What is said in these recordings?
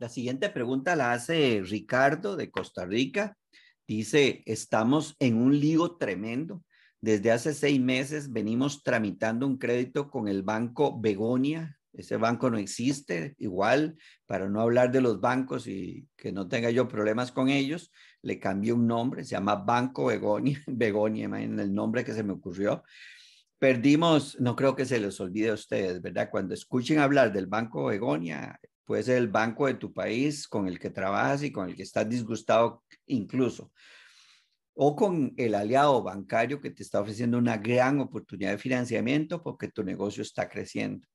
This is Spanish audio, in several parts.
La siguiente pregunta la hace Ricardo de Costa Rica. Dice, estamos en un lío tremendo. Desde hace 6 meses venimos tramitando un crédito con el banco Begonia. Ese banco no existe. Igual, para no hablar de los bancos y que no tenga yo problemas con ellos, le cambié un nombre. Se llama Banco Begonia. Begonia, imaginen el nombre que se me ocurrió. Perdimos, no creo que se les olvide a ustedes, ¿verdad? Cuando escuchen hablar del Banco Begonia, puede ser el banco de tu país con el que trabajas y con el que estás disgustado incluso, o con el aliado bancario que te está ofreciendo una gran oportunidad de financiamiento porque tu negocio está creciendo.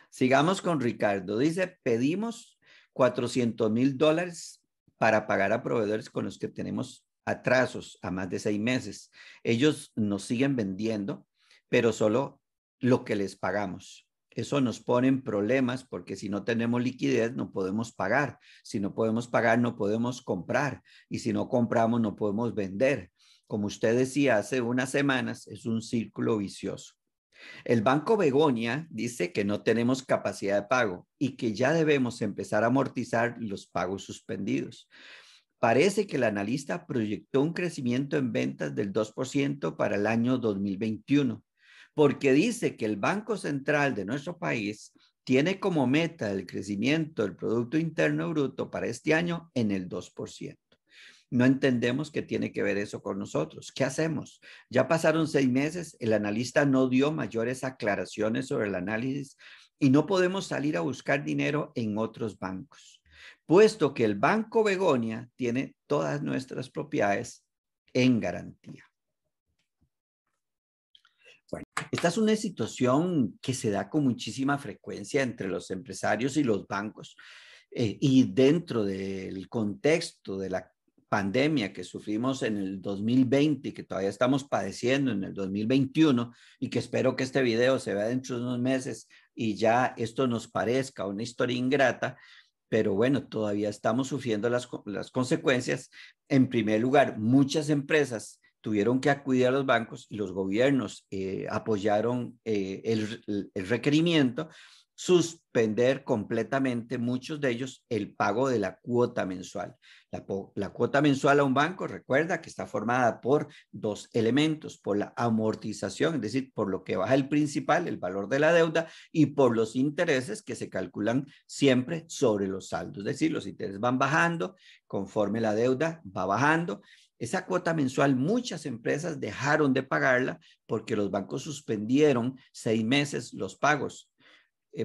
Sigamos con Ricardo. Dice, pedimos $400,000 para pagar a proveedores con los que tenemos atrasos a más de 6 meses. Ellos nos siguen vendiendo, pero solo lo que les pagamos. Eso nos pone en problemas porque si no tenemos liquidez no podemos pagar. Si no podemos pagar no podemos comprar. Y si no compramos no podemos vender. Como usted decía hace unas semanas, es un círculo vicioso. El Banco Begonia dice que no tenemos capacidad de pago y que ya debemos empezar a amortizar los pagos suspendidos. Parece que el analista proyectó un crecimiento en ventas del 2% para el año 2021, porque dice que el Banco Central de nuestro país tiene como meta el crecimiento del Producto Interno Bruto para este año en el 2%. No entendemos qué tiene que ver eso con nosotros. ¿Qué hacemos? Ya pasaron 6 meses, el analista no dio mayores aclaraciones sobre el análisis y no podemos salir a buscar dinero en otros bancos, puesto que el Banco Begonia tiene todas nuestras propiedades en garantía. Bueno, esta es una situación que se da con muchísima frecuencia entre los empresarios y los bancos y dentro del contexto de la pandemia que sufrimos en el 2020 y que todavía estamos padeciendo en el 2021 y que espero que este video se vea dentro de unos meses y ya esto nos parezca una historia ingrata, pero bueno, todavía estamos sufriendo las consecuencias. En primer lugar, muchas empresas tuvieron que acudir a los bancos y los gobiernos apoyaron el requerimiento, suspender completamente, muchos de ellos, el pago de la cuota mensual. La cuota mensual a un banco, recuerda que está formada por dos elementos, por la amortización, es decir, por lo que baja el principal, el valor de la deuda, y por los intereses que se calculan siempre sobre los saldos, es decir, los intereses van bajando conforme la deuda va bajando. Esa cuota mensual, muchas empresas dejaron de pagarla porque los bancos suspendieron 6 meses los pagos,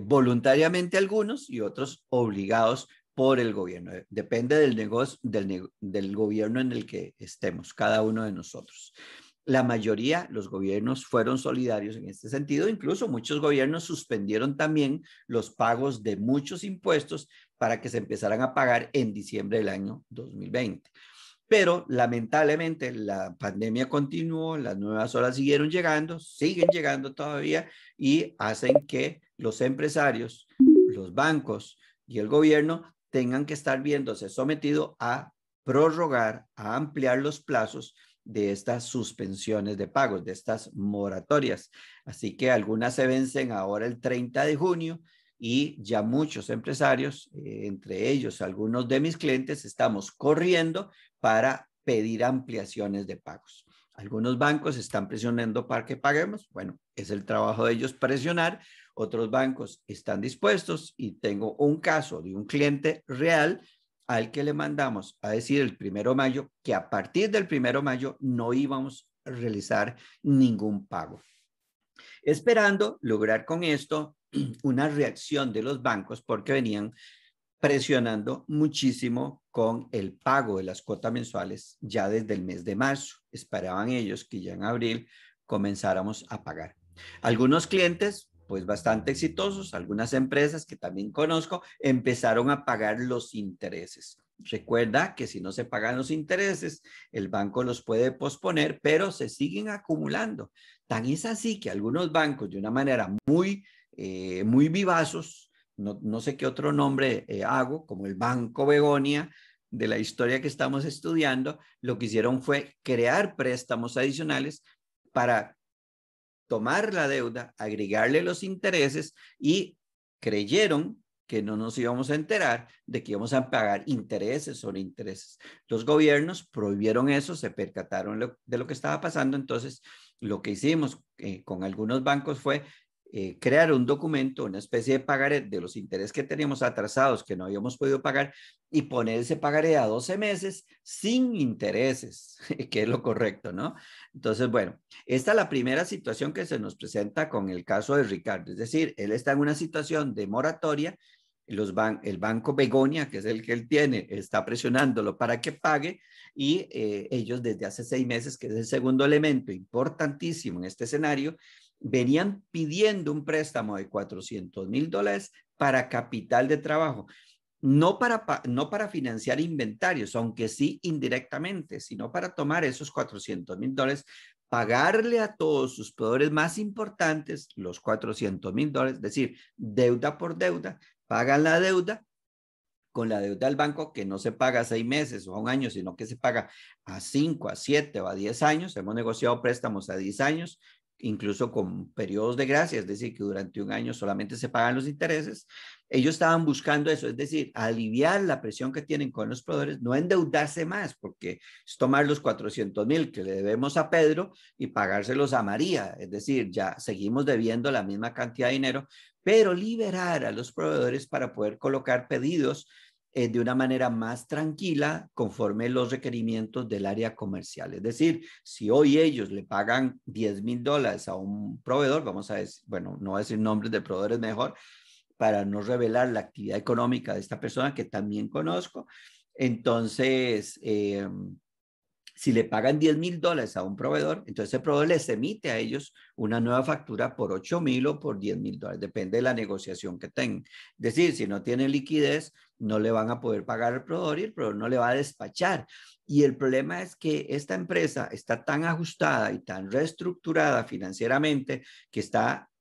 voluntariamente algunos y otros obligados por el gobierno. Depende del negocio, del gobierno en el que estemos, cada uno de nosotros. La mayoría, los gobiernos fueron solidarios en este sentido. Incluso muchos gobiernos suspendieron también los pagos de muchos impuestos para que se empezaran a pagar en diciembre del año 2020. Pero lamentablemente la pandemia continuó, las nuevas olas siguieron llegando, siguen llegando todavía y hacen que los empresarios, los bancos y el gobierno tengan que estar viéndose sometidos a prorrogar, a ampliar los plazos de estas suspensiones de pagos, de estas moratorias. Así que algunas se vencen ahora el 30 de junio y ya muchos empresarios, entre ellos algunos de mis clientes, estamos corriendo para pedir ampliaciones de pagos. Algunos bancos están presionando para que paguemos. Bueno, es el trabajo de ellos presionar. Otros bancos están dispuestos y tengo un caso de un cliente real al que le mandamos a decir el 1 de mayo que a partir del 1 de mayo no íbamos a realizar ningún pago, esperando lograr con esto una reacción de los bancos porque venían presionando muchísimo con el pago de las cuotas mensuales ya desde el mes de marzo. Esperaban ellos que ya en abril comenzáramos a pagar. Algunos clientes, pues bastante exitosos, algunas empresas que también conozco, empezaron a pagar los intereses. Recuerda que si no se pagan los intereses, el banco los puede posponer, pero se siguen acumulando. Tan es así que algunos bancos, de una manera muy vivazos, no sé qué otro nombre hago, como el Banco Begonia de la historia que estamos estudiando, lo que hicieron fue crear préstamos adicionales para tomar la deuda, agregarle los intereses y creyeron que no nos íbamos a enterar de que íbamos a pagar intereses sobre intereses. Los gobiernos prohibieron eso, se percataron de lo que estaba pasando, entonces lo que hicimos con algunos bancos fue crear un documento, una especie de pagaré de los intereses que teníamos atrasados, que no habíamos podido pagar, y poner ese pagaré a 12 meses sin intereses, que es lo correcto, ¿no? Entonces, bueno, esta es la primera situación que se nos presenta con el caso de Ricardo, es decir, él está en una situación de moratoria, el banco Begonia, que es el que él tiene, está presionándolo para que pague y ellos desde hace 6 meses, que es el segundo elemento importantísimo en este escenario, venían pidiendo un préstamo de $400,000 para capital de trabajo. No para financiar inventarios, aunque sí indirectamente, sino para tomar esos $400,000, pagarle a todos sus proveedores más importantes los $400,000, es decir, deuda por deuda, pagan la deuda con la deuda del banco que no se paga a 6 meses o a un año, sino que se paga a 5, a 7 o a 10 años. Hemos negociado préstamos a 10 años, incluso con periodos de gracia, es decir, que durante un año solamente se pagan los intereses. Ellos estaban buscando eso, es decir, aliviar la presión que tienen con los proveedores, no endeudarse más, porque es tomar los 400,000 que le debemos a Pedro y pagárselos a María, es decir, ya seguimos debiendo la misma cantidad de dinero, pero liberar a los proveedores para poder colocar pedidos de una manera más tranquila conforme los requerimientos del área comercial. Es decir, si hoy ellos le pagan $10,000 a un proveedor, vamos a decir, bueno, no voy a decir nombres de proveedores mejor, para no revelar la actividad económica de esta persona que también conozco, entonces si le pagan $10,000 a un proveedor, entonces el proveedor les emite a ellos una nueva factura por 8,000 o por $10,000, depende de la negociación que tengan. Es decir, si no tienen liquidez, no le van a poder pagar al proveedor y el proveedor no le va a despachar. Y el problema es que esta empresa está tan ajustada y tan reestructurada financieramente que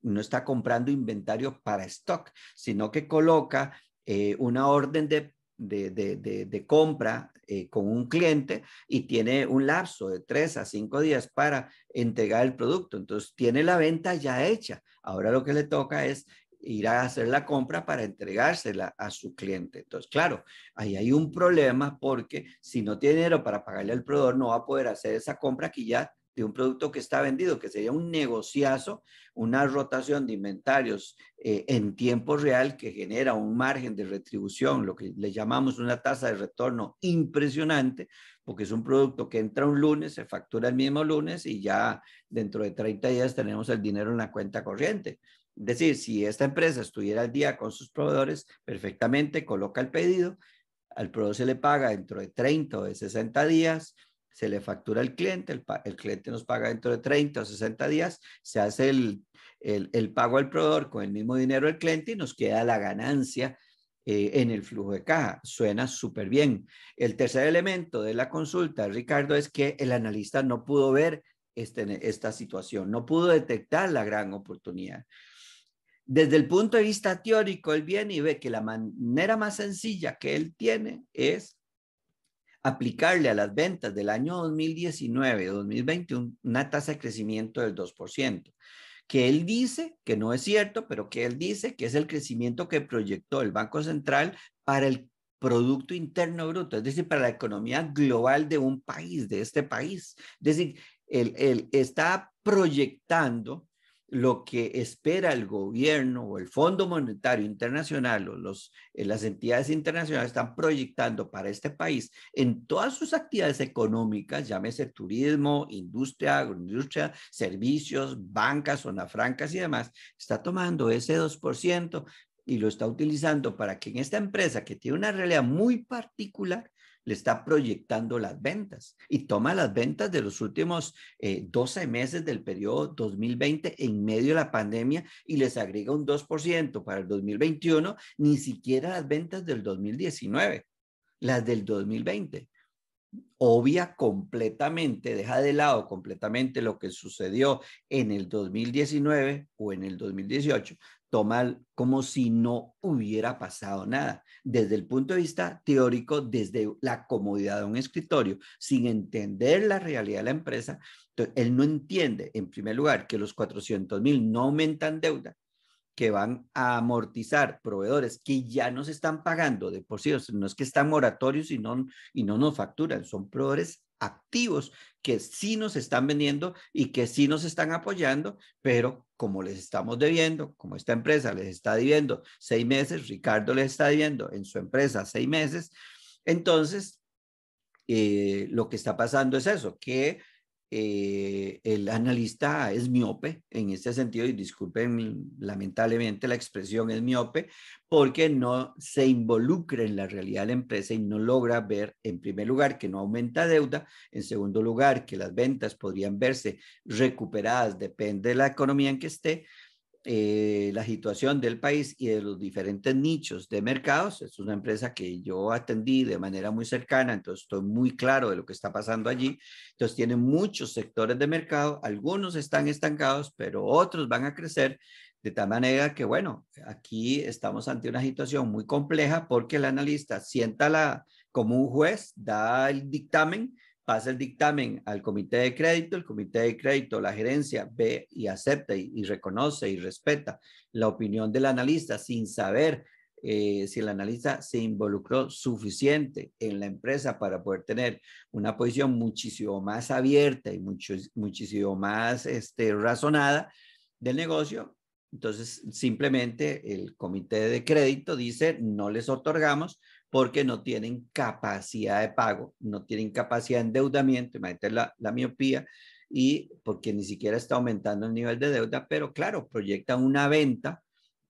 no está comprando inventario para stock, sino que coloca una orden de compra con un cliente y tiene un lapso de 3 a 5 días para entregar el producto. Entonces tiene la venta ya hecha. Ahora lo que le toca es ir a hacer la compra para entregársela a su cliente. Entonces, claro, ahí hay un problema porque si no tiene dinero para pagarle al proveedor, no va a poder hacer esa compra aquí ya de un producto que está vendido, que sería un negociazo, una rotación de inventarios en tiempo real que genera un margen de retribución, lo que le llamamos una tasa de retorno impresionante, porque es un producto que entra un lunes, se factura el mismo lunes y ya dentro de 30 días tenemos el dinero en la cuenta corriente. Es decir, si esta empresa estuviera al día con sus proveedores, perfectamente coloca el pedido, al proveedor se le paga dentro de 30 o de 60 días, se le factura al cliente, el cliente nos paga dentro de 30 o 60 días, se hace el pago al proveedor con el mismo dinero del cliente y nos queda la ganancia en el flujo de caja. Suena súper bien. El tercer elemento de la consulta, Ricardo, es que el analista no pudo ver esta situación, no pudo detectar la gran oportunidad. Desde el punto de vista teórico, él viene y ve que la manera más sencilla que él tiene es aplicarle a las ventas del año 2019-2020 una tasa de crecimiento del 2%, que él dice que no es cierto, pero que él dice que es el crecimiento que proyectó el Banco Central para el Producto Interno Bruto, es decir, para la economía global de un país, de este país. Es decir, él está proyectando lo que espera el gobierno o el Fondo Monetario Internacional o las entidades internacionales están proyectando para este país en todas sus actividades económicas, llámese turismo, industria, agroindustria, servicios, bancas, zonas francas y demás, está tomando ese 2% y lo está utilizando para que en esta empresa que tiene una realidad muy particular, le está proyectando las ventas y toma las ventas de los últimos 12 meses del periodo 2020 en medio de la pandemia y les agrega un 2% para el 2021, ni siquiera las ventas del 2019, las del 2020. Obvia completamente, deja de lado completamente lo que sucedió en el 2019 o en el 2018, toma como si no hubiera pasado nada. Desde el punto de vista teórico, desde la comodidad de un escritorio, sin entender la realidad de la empresa, él no entiende, en primer lugar, que los 400,000 no aumentan deuda, que van a amortizar proveedores que ya nos están pagando de por sí, o sea, no es que están moratorios y no nos facturan, son proveedores activos que sí nos están vendiendo y que sí nos están apoyando, pero como les estamos debiendo, como esta empresa les está debiendo 6 meses, Ricardo les está debiendo en su empresa 6 meses, entonces lo que está pasando es eso, que el analista es miope en este sentido, y disculpen lamentablemente la expresión es miope, porque no se involucra en la realidad de la empresa y no logra ver, en primer lugar, que no aumenta deuda, en segundo lugar, que las ventas podrían verse recuperadas, depende de la economía en que esté, la situación del país y de los diferentes nichos de mercados. Es una empresa que yo atendí de manera muy cercana, entonces estoy muy claro de lo que está pasando allí. Entonces tiene muchos sectores de mercado, algunos están estancados, pero otros van a crecer de tal manera que, bueno, aquí estamos ante una situación muy compleja porque el analista sienta como un juez, da el dictamen, pasa el dictamen al comité de crédito, el comité de crédito, la gerencia ve y acepta y reconoce y respeta la opinión del analista sin saber si el analista se involucró suficiente en la empresa para poder tener una posición muchísimo más abierta y muchísimo más razonada del negocio. Entonces, simplemente el comité de crédito dice, no les otorgamos porque no tienen capacidad de pago, no tienen capacidad de endeudamiento, imagínate la miopía, y porque ni siquiera está aumentando el nivel de deuda, pero claro, proyectan una venta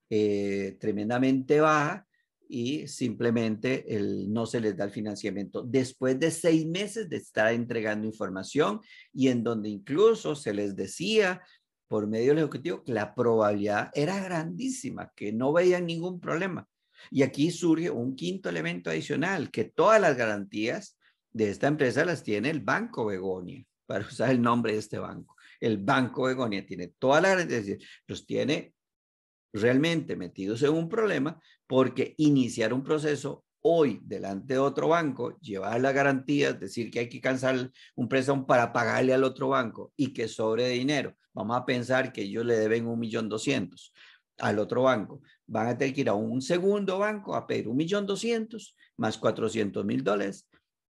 tremendamente baja y simplemente no se les da el financiamiento. Después de 6 meses de estar entregando información y en donde incluso se les decía por medio del Ejecutivo que la probabilidad era grandísima, que no veían ningún problema. Y aquí surge un quinto elemento adicional, que todas las garantías de esta empresa las tiene el Banco Begonia, para usar el nombre de este banco. El Banco Begonia tiene todas las garantías, los tiene realmente metidos en un problema porque iniciar un proceso hoy delante de otro banco, llevar las garantías, decir que hay que cancelar un préstamo para pagarle al otro banco y que sobre dinero. Vamos a pensar que ellos le deben 1.200.000 al otro banco. Van a tener que ir a un segundo banco a pedir 1.200.000 más $400.000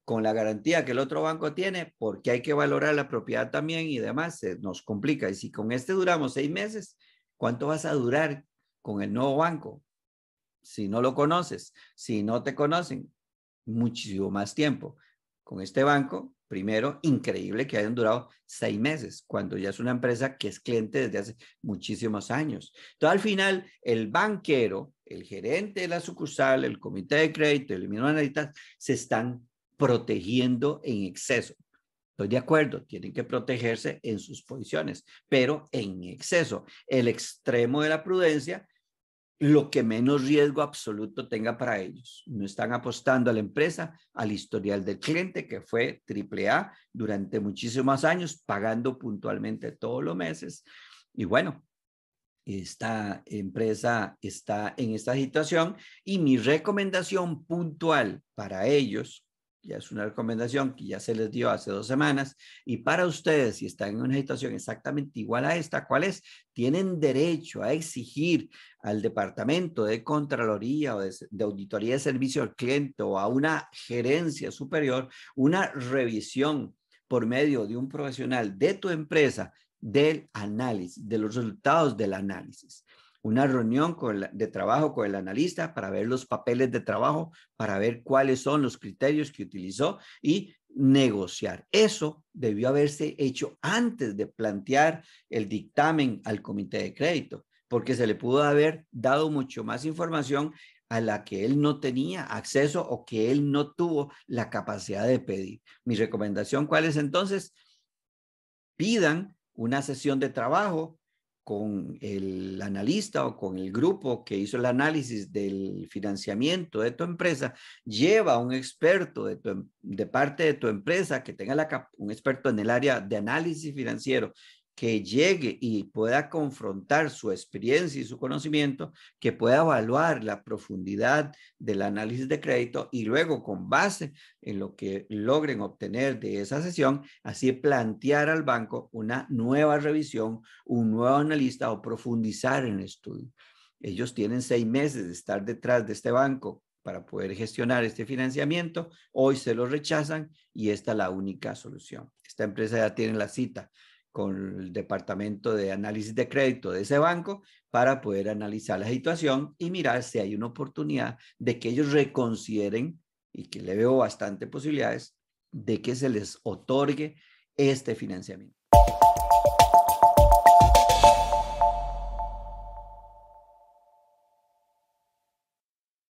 con la garantía que el otro banco tiene, porque hay que valorar la propiedad también y demás, se nos complica. Y si con este duramos 6 meses, ¿cuánto vas a durar con el nuevo banco? Si no lo conoces, si no te conocen, muchísimo más tiempo. Con este banco, primero, increíble que hayan durado 6 meses, cuando ya es una empresa que es cliente desde hace muchísimos años. Entonces, al final, el banquero, el gerente de la sucursal, el comité de crédito, el mismo analista, se están protegiendo en exceso. Estoy de acuerdo, tienen que protegerse en sus posiciones, pero en exceso. El extremo de la prudencia, lo que menos riesgo absoluto tenga para ellos. No están apostando a la empresa, al historial del cliente, que fue AAA durante muchísimos años, pagando puntualmente todos los meses. Y bueno, esta empresa está en esta situación y mi recomendación puntual para ellos, ya es una recomendación que ya se les dio hace 2 semanas, y para ustedes, si están en una situación exactamente igual a esta, ¿cuál es? Tienen derecho a exigir al Departamento de Contraloría o de Auditoría de Servicio al Cliente o a una gerencia superior una revisión por medio de un profesional de tu empresa del análisis, de los resultados del análisis. Una reunión de trabajo con el analista para ver los papeles de trabajo, para ver cuáles son los criterios que utilizó y negociar. Eso debió haberse hecho antes de plantear el dictamen al comité de crédito, porque se le pudo haber dado mucho más información a la que él no tenía acceso o que él no tuvo la capacidad de pedir. Mi recomendación, ¿cuál es entonces? Pidan una sesión de trabajo con el analista o con el grupo que hizo el análisis del financiamiento de tu empresa, lleva a un experto de parte de tu empresa que tenga un experto en el área de análisis financiero que llegue y pueda confrontar su experiencia y su conocimiento, que pueda evaluar la profundidad del análisis de crédito y luego con base en lo que logren obtener de esa sesión, así plantear al banco una nueva revisión, un nuevo analista o profundizar en el estudio. Ellos tienen 6 meses de estar detrás de este banco para poder gestionar este financiamiento. Hoy se lo rechazan y esta es la única solución. Esta empresa ya tiene la cita con el departamento de análisis de crédito de ese banco para poder analizar la situación y mirar si hay una oportunidad de que ellos reconsideren, y que le veo bastante posibilidades, de que se les otorgue este financiamiento.